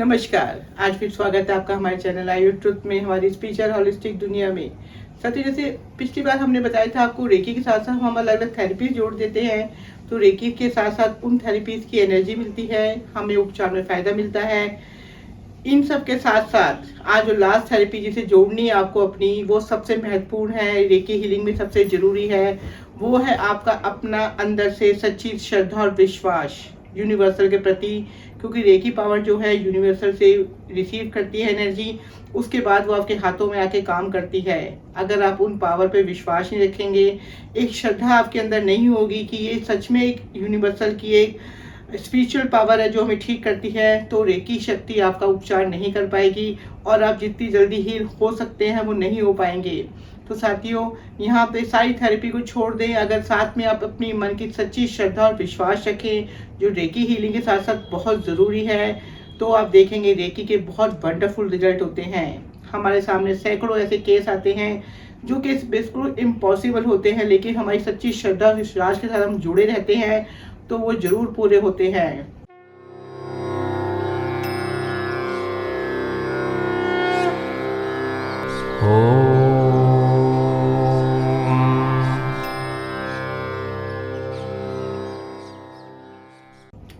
नमस्कार। आज फिर स्वागत है आपका हमारे चैनल आई ट्रुथ में, हमारी स्पिरिचुअल होलिस्टिक दुनिया में। साथियों, जैसे पिछली बार हमने बताया था आपको, रेकी के साथ साथ हम अलग अलग थेरेपी जोड़ देते हैं। तो रेकी के साथ साथ उन थेरेपीज की एनर्जी मिलती है, हमें उपचार में फायदा मिलता है। इन सब के साथ साथ आज जो लास्ट थेरेपी जिसे जोड़नी है आपको अपनी, वो सबसे महत्वपूर्ण है, रेकी हीलिंग में सबसे जरूरी है। वो है आपका अपना अंदर से सच्ची श्रद्धा और विश्वास यूनिवर्सल के प्रति। क्योंकि रेकी पावर जो है यूनिवर्सल से रिसीव करती है एनर्जी, उसके बाद वो आपके हाथों में आके काम करती है। अगर आप उन पावर पे विश्वास नहीं रखेंगे, एक श्रद्धा आपके अंदर नहीं होगी कि ये सच में एक यूनिवर्सल की एक स्पिरिचुअल पावर है जो हमें ठीक करती है, तो रेकी शक्ति आपका उपचार नहीं कर पाएगी और आप जितनी जल्दी हील हो सकते हैं वो नहीं हो पाएंगे। तो साथियों, यहाँ पे सारी थेरेपी को छोड़ दें, अगर साथ में आप अपनी मन की सच्ची श्रद्धा और विश्वास रखें, जो रेकी हीलिंग के साथ साथ बहुत ज़रूरी है, तो आप देखेंगे रेकी के बहुत वंडरफुल रिजल्ट होते हैं। हमारे सामने सैकड़ों ऐसे केस आते हैं जो केस बिल्कुल इम्पॉसिबल होते हैं, लेकिन हमारी सच्ची श्रद्धा और विश्वास के साथ हम जुड़े रहते हैं तो वो जरूर पूरे होते हैं।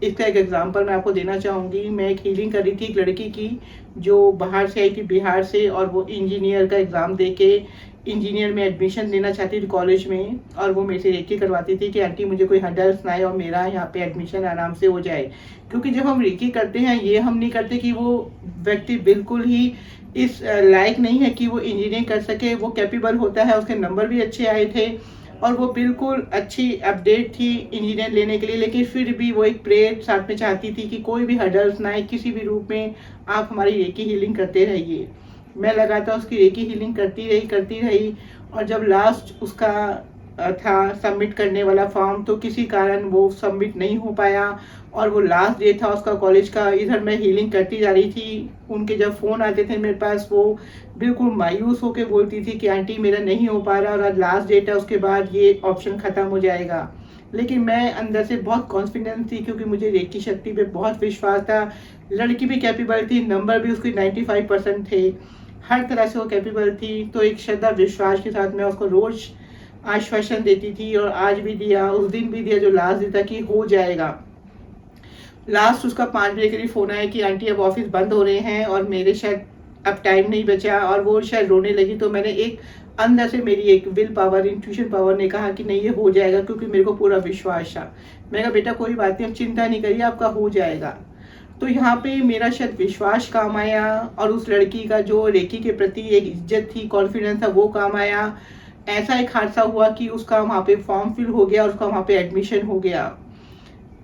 इसका एक एग्जांपल मैं आपको देना चाहूँगी। मैं एक हीलिंग कर रही थी एक लड़की की, जो बाहर से आई थी, बिहार से, और वो इंजीनियर का एग्ज़ाम दे के इंजीनियर में एडमिशन लेना चाहती थी कॉलेज में। और वो मेरे से रेकी करवाती थी कि आंटी मुझे कोई हर्डल्स ना आए और मेरा यहाँ पे एडमिशन आराम से हो जाए। क्योंकि जब हम रेकी करते हैं, ये हम नहीं करते कि वो व्यक्ति बिल्कुल ही इस लायक नहीं है कि वो इंजीनियरिंग कर सके। वो कैपेबल होता है, उसके नंबर भी अच्छे आए थे और वो बिल्कुल अच्छी अपडेट थी इंजीनियर लेने के लिए, लेकिन फिर भी वो एक प्रेयर साथ में चाहती थी कि कोई भी हर्डल्स ना आए, किसी भी रूप में आप हमारी रेकी हीलिंग करते रहिए। मैं लगातार उसकी रेकी हीलिंग करती रही और जब लास्ट उसका था सबमिट करने वाला फॉर्म, तो किसी कारण वो सबमिट नहीं हो पाया और वो लास्ट डे था उसका कॉलेज का। इधर मैं हीलिंग करती जा रही थी, उनके जब फ़ोन आते थे मेरे पास, वो बिल्कुल मायूस होकर बोलती थी कि आंटी मेरा नहीं हो पा रहा और आज लास्ट डेट है, उसके बाद ये ऑप्शन ख़त्म हो जाएगा। लेकिन मैं अंदर से बहुत कॉन्फिडेंस थी, क्योंकि मुझे रेकी शक्ति पे बहुत विश्वास था। लड़की भी कैपेबल थी, नंबर भी उसके 95% थे, हर तरह से वो कैपेबल थी। तो एक श्रद्धा विश्वास के साथ मैं उसको रोज़ आश्वासन देती थी और आज भी दिया, उस दिन भी दिया जो लास्ट दिन था कि हो जाएगा। लास्ट उसका 5 बजे के लिए फ़ोन आया कि आंटी अब ऑफिस बंद हो रहे हैं और मेरे शायद अब टाइम नहीं बचा, और वो शायद रोने लगी। तो मैंने एक अंदर से मेरी एक विल पावर, इंट्यूशन पावर ने कहा कि नहीं ये हो जाएगा, क्योंकि मेरे को पूरा विश्वास था। मैंने कहा बेटा कोई बात नहीं, अब चिंता नहीं करिए, आपका हो जाएगा। तो यहाँ पे मेरा शायद विश्वास काम आया और उस लड़की का जो रेकी के प्रति एक इज्जत थी, कॉन्फिडेंस था, वो काम आया। ऐसा एक हादसा हुआ कि उसका वहाँ पे फॉर्म फिल हो गया और उसका वहाँ पे एडमिशन हो गया।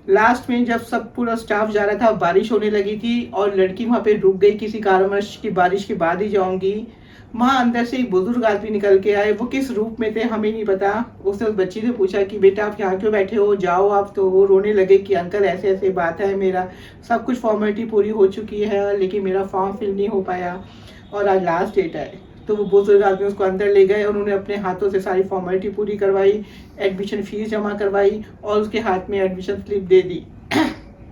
लास्ट में जब सब पूरा स्टाफ जा रहा था, बारिश होने लगी थी और लड़की वहाँ पे रुक गई किसी कारणवश कि बारिश के बाद ही जाऊंगी। वहाँ अंदर से एक बुजुर्ग आदमी निकल के आए, वो किस रूप में थे हमें नहीं पता। उसने उस बच्ची से पूछा कि बेटा आप यहाँ क्यों बैठे हो, जाओ आप। तो वो रोने लगे कि अंकल ऐसे ऐसे बात है, मेरा सब कुछ फॉर्मेलिटी पूरी हो चुकी है लेकिन मेरा फॉर्म फिल नहीं हो पाया और आज लास्ट डेट है। तो वो बुजुर्ग आदमी उसको अंदर ले गए और उन्होंने अपने हाथों से सारी फॉर्मेलिटी पूरी करवाई, एडमिशन फीस जमा करवाई और उसके हाथ में एडमिशन स्लिप दे दी।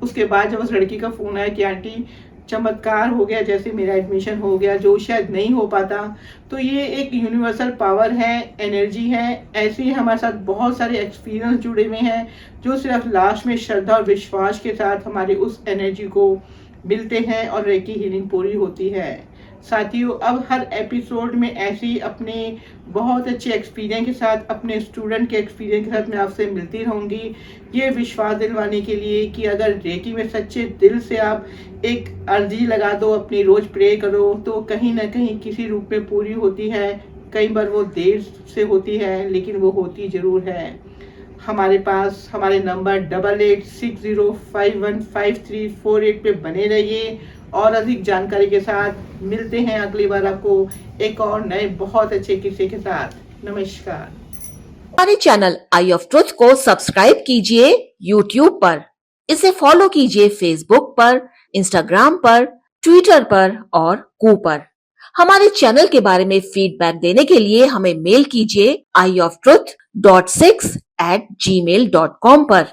उसके बाद जब उस लड़की का फ़ोन आया कि आंटी चमत्कार हो गया, जैसे मेरा एडमिशन हो गया, जो शायद नहीं हो पाता। तो ये एक यूनिवर्सल पावर है, एनर्जी है। ऐसे ही हमारे साथ बहुत सारे एक्सपीरियंस जुड़े हुए हैं जो सिर्फ लास्ट में श्रद्धा और विश्वास के साथ हमारे उस एनर्जी को मिलते हैं और रेकी हीलिंग पूरी होती है। साथियों, अब हर एपिसोड में ऐसे ही अपने बहुत अच्छे एक्सपीरियंस के साथ, अपने स्टूडेंट के एक्सपीरियंस के साथ मैं आपसे मिलती रहूँगी, ये विश्वास दिलवाने के लिए कि अगर रेकी में सच्चे दिल से आप एक अर्जी लगा दो, अपनी रोज़ प्रे करो, तो कहीं ना कहीं किसी रूप में पूरी होती है। कई बार वो देर से होती है लेकिन वो होती ज़रूर है। हमारे पास हमारे नंबर 8860515348 पे बने रहिए और अधिक जानकारी के साथ मिलते हैं अगली बार आपको एक और नए बहुत अच्छे किस्से के साथ। नमस्कार। हमारे चैनल आई ऑफ ट्रुथ को सब्सक्राइब कीजिए YouTube पर, इसे फॉलो कीजिए Facebook पर, Instagram पर, Twitter पर और कू पर। हमारे चैनल के बारे में फीडबैक देने के लिए हमें मेल कीजिए ioftruth.6@gmail.com पर।